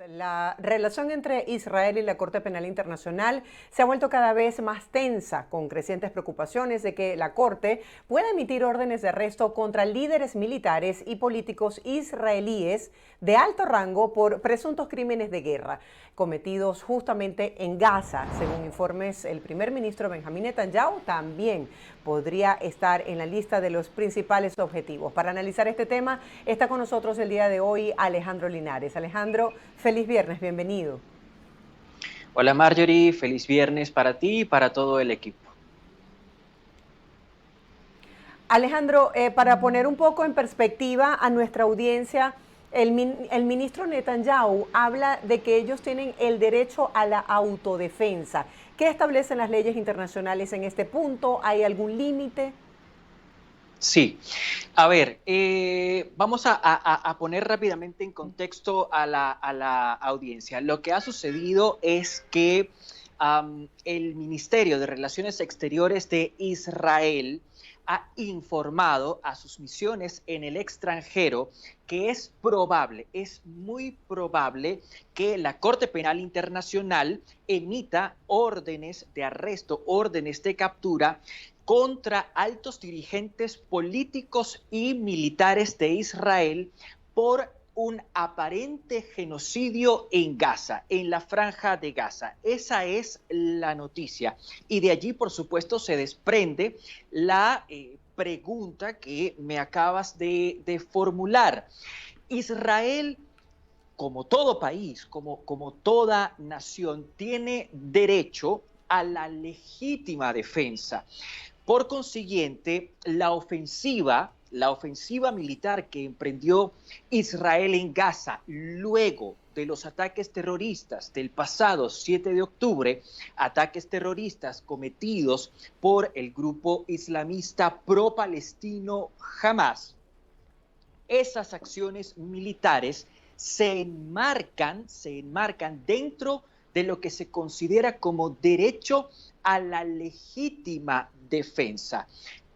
La relación entre Israel y la Corte Penal Internacional se ha vuelto cada vez más tensa, con crecientes preocupaciones de que la Corte pueda emitir órdenes de arresto contra líderes militares y políticos israelíes de alto rango por presuntos crímenes de guerra cometidos justamente en Gaza. Según informes, el primer ministro Benjamín Netanyahu también podría estar en la lista de los principales objetivos. Para analizar este tema está con nosotros el día de hoy Alejandro Linares. Alejandro, feliz viernes, bienvenido. Hola Marjorie, feliz viernes para ti y para todo el equipo. Alejandro, para poner un poco en perspectiva a nuestra audiencia, el ministro Netanyahu habla de que ellos tienen el derecho a la autodefensa. ¿Qué establecen las leyes internacionales en este punto? ¿Hay algún límite? Sí, a ver, vamos a poner rápidamente en contexto a la audiencia. Lo que ha sucedido es que el Ministerio de Relaciones Exteriores de Israel ha informado a sus misiones en el extranjero que es probable, es muy probable que la Corte Penal Internacional emita órdenes de arresto, órdenes de captura contra altos dirigentes políticos y militares de Israel por un aparente genocidio en Gaza, en la franja de Gaza. Esa es la noticia. Y de allí, por supuesto, se desprende la pregunta que me acabas de formular. Israel, como todo país, como toda nación, tiene derecho a la legítima defensa. Por consiguiente, la ofensiva militar que emprendió Israel en Gaza luego de los ataques terroristas del pasado 7 de octubre, ataques terroristas cometidos por el grupo islamista pro-palestino Hamas, esas acciones militares se enmarcan dentro de lo que se considera como derecho a la legítima defensa.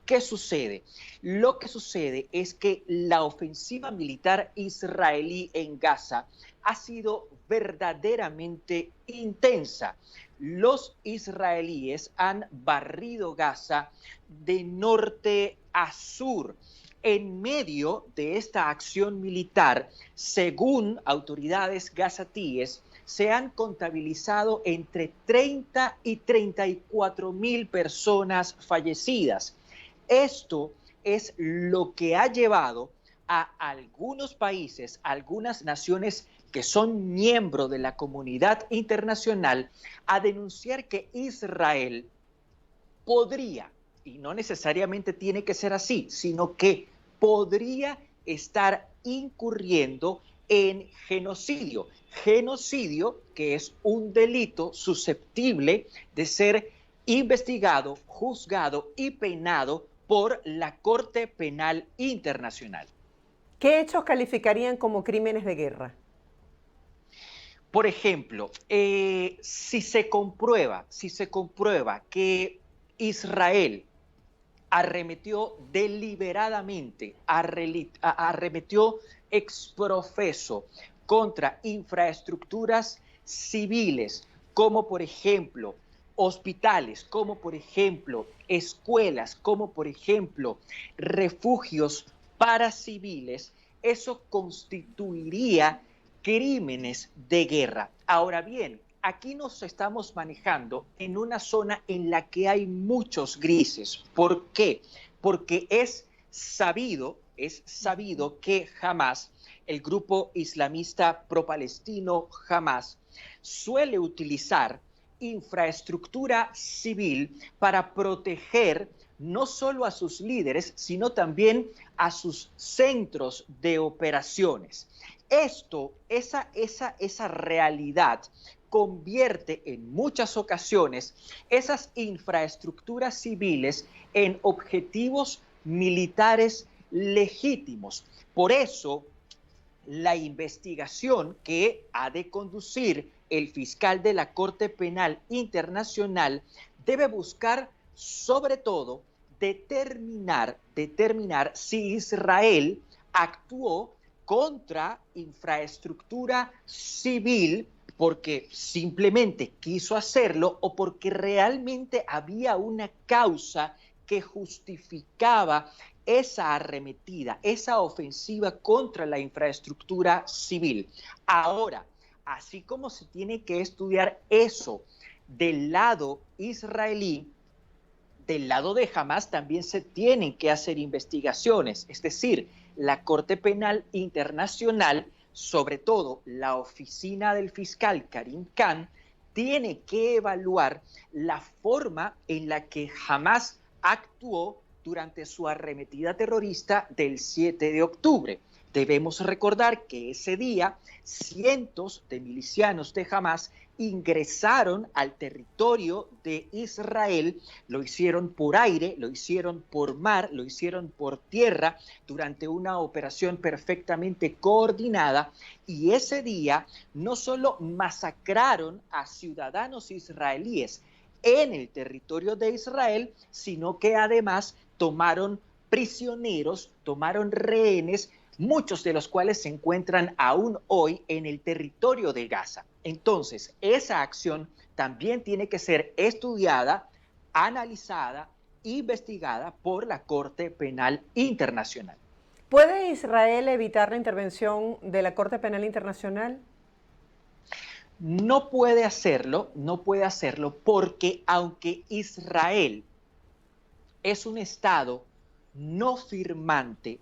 ¿Qué sucede? Lo que sucede es que la ofensiva militar israelí en Gaza ha sido verdaderamente intensa. Los israelíes han barrido Gaza de norte a sur. En medio de esta acción militar, según autoridades gazatíes, se han contabilizado entre 30 y 34 mil personas fallecidas. Esto es lo que ha llevado a algunos países, algunas naciones que son miembros de la comunidad internacional, a denunciar que Israel podría, y no necesariamente tiene que ser así, sino que podría estar incurriendo en genocidio. Genocidio que es un delito susceptible de ser investigado, juzgado y penado por la Corte Penal Internacional. ¿Qué hechos calificarían como crímenes de guerra? Por ejemplo, si se comprueba que Israel arremetió deliberadamente, arremetió exprofeso contra infraestructuras civiles, como por ejemplo hospitales, como por ejemplo escuelas, como por ejemplo refugios para civiles, eso constituiría crímenes de guerra. Ahora bien, aquí nos estamos manejando en una zona en la que hay muchos grises. ¿Por qué? Porque es sabido que Hamas, el grupo islamista pro-palestino Hamas, suele utilizar infraestructura civil para proteger no solo a sus líderes, sino también a sus centros de operaciones. Esa realidad convierte en muchas ocasiones esas infraestructuras civiles en objetivos militares legítimos. Por eso, la investigación que ha de conducir el fiscal de la Corte Penal Internacional debe buscar, sobre todo, determinar si Israel actuó contra infraestructura civil porque simplemente quiso hacerlo o porque realmente había una causa que justificaba esa arremetida, esa ofensiva contra la infraestructura civil. Ahora, así como se tiene que estudiar eso del lado israelí, del lado de Hamás también se tienen que hacer investigaciones, es decir, la Corte Penal Internacional, sobre todo la oficina del fiscal Karim Khan, tiene que evaluar la forma en la que Hamás actuó durante su arremetida terrorista del 7 de octubre. Debemos recordar que ese día cientos de milicianos de Hamás ingresaron al territorio de Israel, lo hicieron por aire, lo hicieron por mar, lo hicieron por tierra durante una operación perfectamente coordinada y ese día no solo masacraron a ciudadanos israelíes en el territorio de Israel, sino que además tomaron prisioneros, tomaron rehenes, muchos de los cuales se encuentran aún hoy en el territorio de Gaza. Entonces, esa acción también tiene que ser estudiada, analizada, investigada por la Corte Penal Internacional. ¿Puede Israel evitar la intervención de la Corte Penal Internacional? No puede hacerlo porque aunque Israel es un Estado no firmante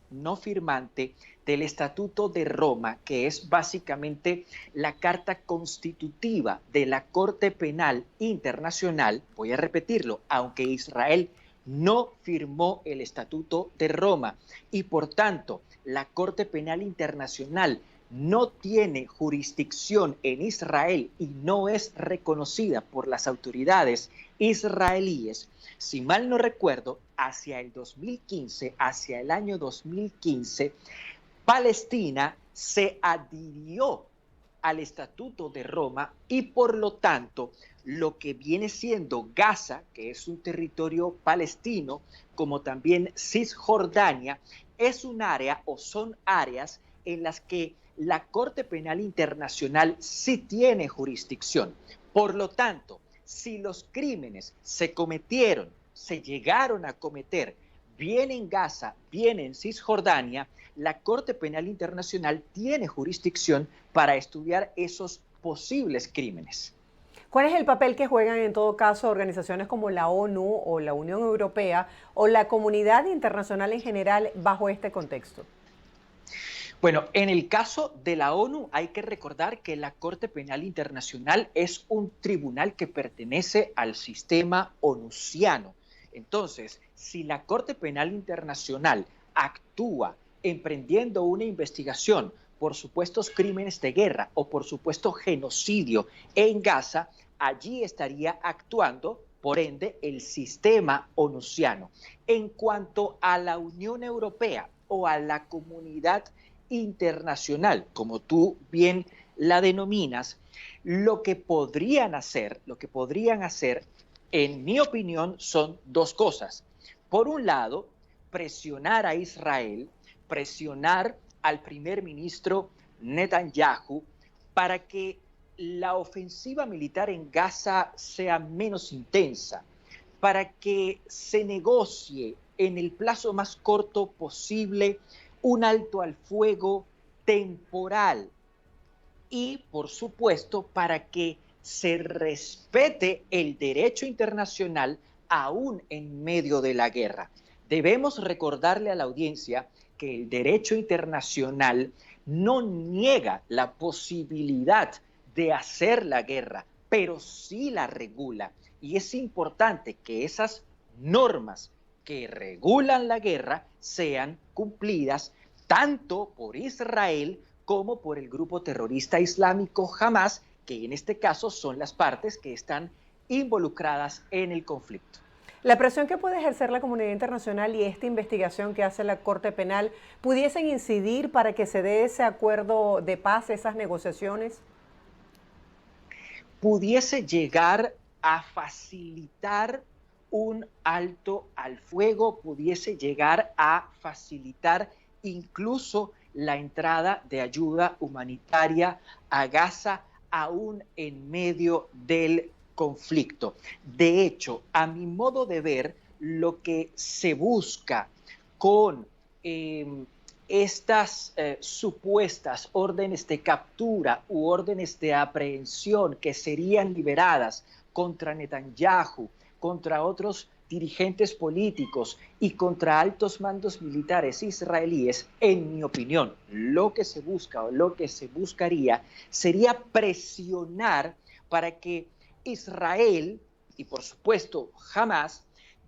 del Estatuto de Roma, que es básicamente la carta constitutiva de la Corte Penal Internacional. Voy a repetirlo, aunque Israel no firmó el Estatuto de Roma y por tanto la Corte Penal Internacional no tiene jurisdicción en Israel y no es reconocida por las autoridades israelíes. Si mal no recuerdo, hacia el año 2015, Palestina se adhirió al Estatuto de Roma y por lo tanto lo que viene siendo Gaza, que es un territorio palestino, como también Cisjordania, es un área o son áreas en las que la Corte Penal Internacional sí tiene jurisdicción. Por lo tanto, si los crímenes se cometieron, se llegaron a cometer, bien en Gaza, bien en Cisjordania, la Corte Penal Internacional tiene jurisdicción para estudiar esos posibles crímenes. ¿Cuál es el papel que juegan en todo caso organizaciones como la ONU o la Unión Europea o la comunidad internacional en general bajo este contexto? Bueno, en el caso de la ONU hay que recordar que la Corte Penal Internacional es un tribunal que pertenece al sistema onusiano. Entonces, si la Corte Penal Internacional actúa emprendiendo una investigación por supuestos crímenes de guerra o por supuesto genocidio en Gaza, allí estaría actuando, por ende, el sistema onusiano. En cuanto a la Unión Europea o a la comunidad internacional, como tú bien la denominas, lo que podrían hacer, en mi opinión, son dos cosas. Por un lado, presionar a Israel, presionar al primer ministro Netanyahu para que la ofensiva militar en Gaza sea menos intensa, para que se negocie en el plazo más corto posible un alto al fuego temporal y, por supuesto, para que se respete el derecho internacional aún en medio de la guerra. Debemos recordarle a la audiencia que el derecho internacional no niega la posibilidad de hacer la guerra, pero sí la regula. Y es importante que esas normas que regulan la guerra sean cumplidas tanto por Israel como por el grupo terrorista islámico Hamás, que en este caso son las partes que están involucradas en el conflicto. La presión que puede ejercer la comunidad internacional y esta investigación que hace la Corte Penal pudiesen incidir para que se dé ese acuerdo de paz, esas negociaciones. Pudiese llegar a facilitar un alto al fuego, pudiese llegar a facilitar incluso la entrada de ayuda humanitaria a Gaza aún en medio del conflicto. De hecho, a mi modo de ver, lo que se busca con estas supuestas órdenes de captura u órdenes de aprehensión que serían liberadas contra Netanyahu, contra otros dirigentes políticos y contra altos mandos militares israelíes, en mi opinión, lo que se busca o lo que se buscaría sería presionar para que Israel y por supuesto Hamas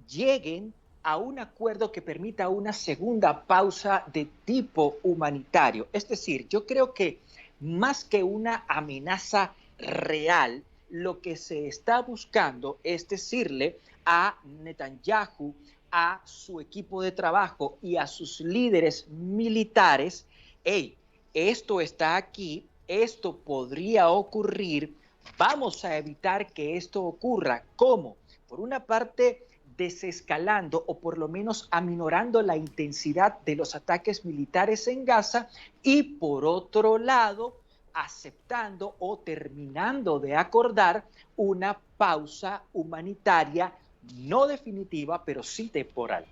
lleguen a un acuerdo que permita una segunda pausa de tipo humanitario. Es decir, yo creo que más que una amenaza real, lo que se está buscando es decirle a Netanyahu, a su equipo de trabajo y a sus líderes militares, hey, esto está aquí, esto podría ocurrir, vamos a evitar que esto ocurra. ¿Cómo? Por una parte, desescalando o por lo menos aminorando la intensidad de los ataques militares en Gaza y por otro lado, aceptando o terminando de acordar una pausa humanitaria no definitiva, pero sí temporal.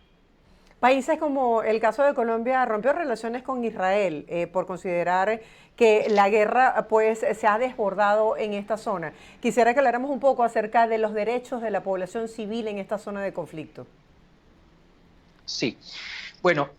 Países como el caso de Colombia rompió relaciones con Israel por considerar que la guerra pues se ha desbordado en esta zona. Quisiera que habláramos un poco acerca de los derechos de la población civil en esta zona de conflicto. Sí, bueno,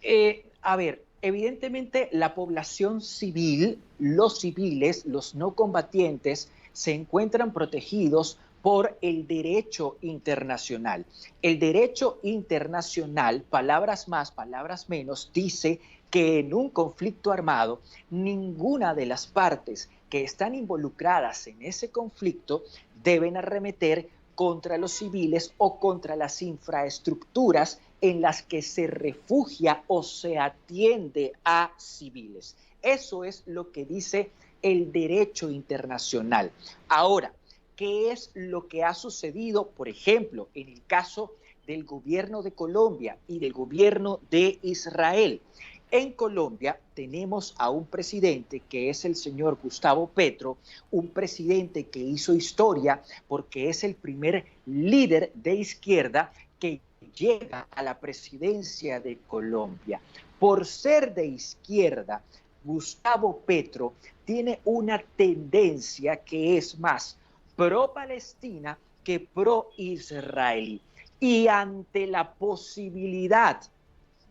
a ver, evidentemente la población civil, los civiles, los no combatientes, se encuentran protegidos por el derecho internacional. El derecho internacional, palabras más, palabras menos, dice que en un conflicto armado, ninguna de las partes que están involucradas en ese conflicto deben arremeter contra los civiles o contra las infraestructuras en las que se refugia o se atiende a civiles. Eso es lo que dice el derecho internacional. Ahora, ¿qué es lo que ha sucedido, por ejemplo, en el caso del gobierno de Colombia y del gobierno de Israel? En Colombia tenemos a un presidente que es el señor Gustavo Petro, un presidente que hizo historia porque es el primer líder de izquierda que llega a la presidencia de Colombia. Por ser de izquierda, Gustavo Petro tiene una tendencia que es más pro-Palestina que pro-israelí. Y ante la posibilidad,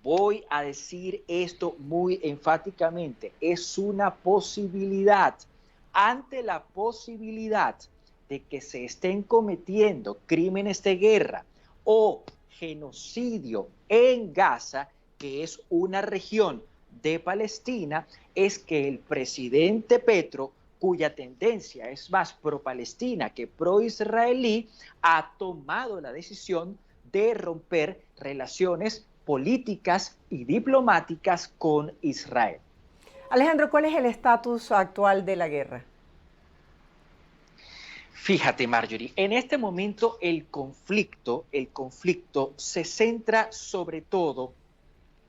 voy a decir esto muy enfáticamente, es una posibilidad, ante la posibilidad de que se estén cometiendo crímenes de guerra o genocidio en Gaza, que es una región de Palestina, es que el presidente Petro, cuya tendencia es más pro-palestina que pro-israelí, ha tomado la decisión de romper relaciones políticas y diplomáticas con Israel. Alejandro, ¿cuál es el estatus actual de la guerra? Fíjate, Marjorie, en este momento el conflicto se centra sobre todo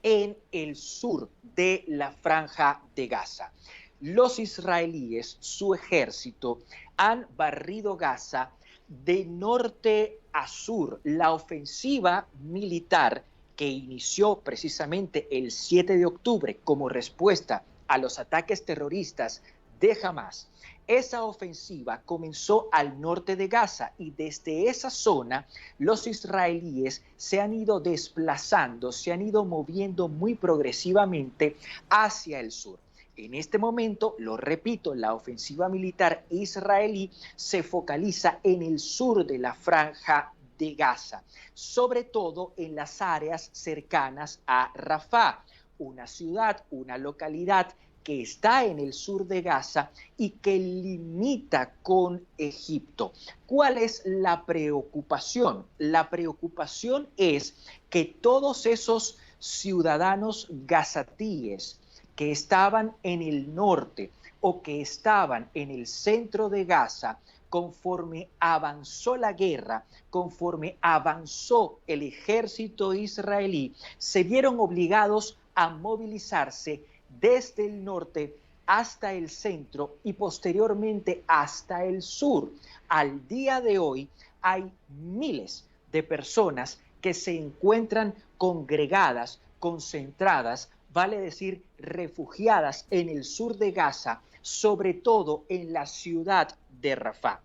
en el sur de la Franja de Gaza. Los israelíes, su ejército, han barrido Gaza de norte a sur. La ofensiva militar que inició precisamente el 7 de octubre como respuesta a los ataques terroristas de Hamas, esa ofensiva comenzó al norte de Gaza y desde esa zona los israelíes se han ido desplazando, se han ido moviendo muy progresivamente hacia el sur. En este momento, lo repito, la ofensiva militar israelí se focaliza en el sur de la Franja de Gaza, sobre todo en las áreas cercanas a Rafah, una ciudad, una localidad que está en el sur de Gaza y que limita con Egipto. ¿Cuál es la preocupación? La preocupación es que todos esos ciudadanos gazatíes que estaban en el norte o que estaban en el centro de Gaza, conforme avanzó la guerra, conforme avanzó el ejército israelí, se vieron obligados a movilizarse desde el norte hasta el centro y posteriormente hasta el sur. Al día de hoy hay miles de personas que se encuentran congregadas, concentradas, vale decir refugiadas en el sur de Gaza, sobre todo en la ciudad de Rafah.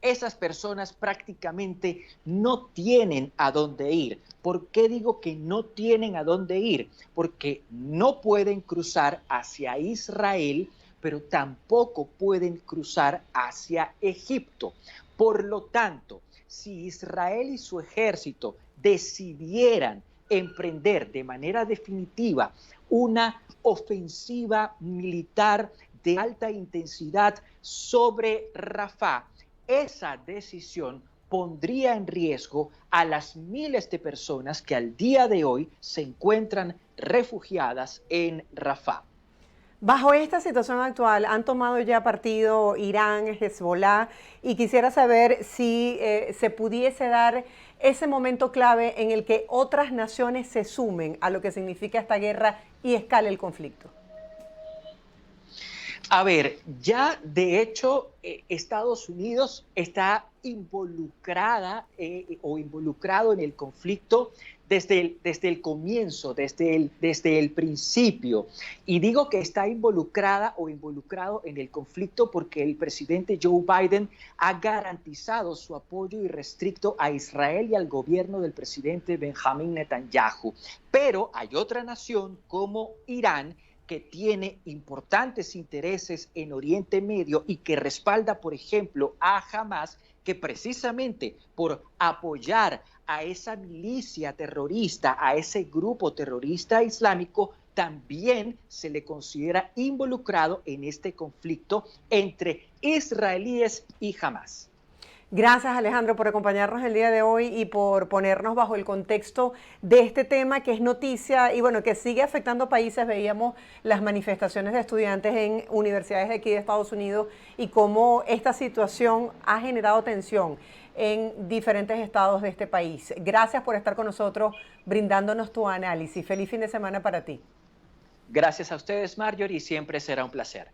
Esas personas prácticamente no tienen a dónde ir. ¿Por qué digo que no tienen a dónde ir? Porque no pueden cruzar hacia Israel, pero tampoco pueden cruzar hacia Egipto. Por lo tanto, si Israel y su ejército decidieran emprender de manera definitiva una ofensiva militar de alta intensidad sobre Rafah, esa decisión pondría en riesgo a las miles de personas que al día de hoy se encuentran refugiadas en Rafah. Bajo esta situación actual, ¿han tomado ya partido Irán, Hezbollah? Y quisiera saber si se pudiese dar ese momento clave en el que otras naciones se sumen a lo que significa esta guerra y escale el conflicto. A ver, ya de hecho Estados Unidos está involucrada o involucrado en el conflicto desde el comienzo, desde el principio. Y digo que está involucrada o involucrado en el conflicto porque el presidente Joe Biden ha garantizado su apoyo irrestricto a Israel y al gobierno del presidente Benjamin Netanyahu. Pero hay otra nación como Irán que tiene importantes intereses en Oriente Medio y que respalda, por ejemplo, a Hamas, que precisamente por apoyar a esa milicia terrorista, a ese grupo terrorista islámico, también se le considera involucrado en este conflicto entre israelíes y Hamas. Gracias, Alejandro, por acompañarnos el día de hoy y por ponernos bajo el contexto de este tema que es noticia y bueno, que sigue afectando países. Veíamos las manifestaciones de estudiantes en universidades de aquí de Estados Unidos y cómo esta situación ha generado tensión en diferentes estados de este país. Gracias por estar con nosotros brindándonos tu análisis. Feliz fin de semana para ti. Gracias a ustedes, Marjorie, y siempre será un placer.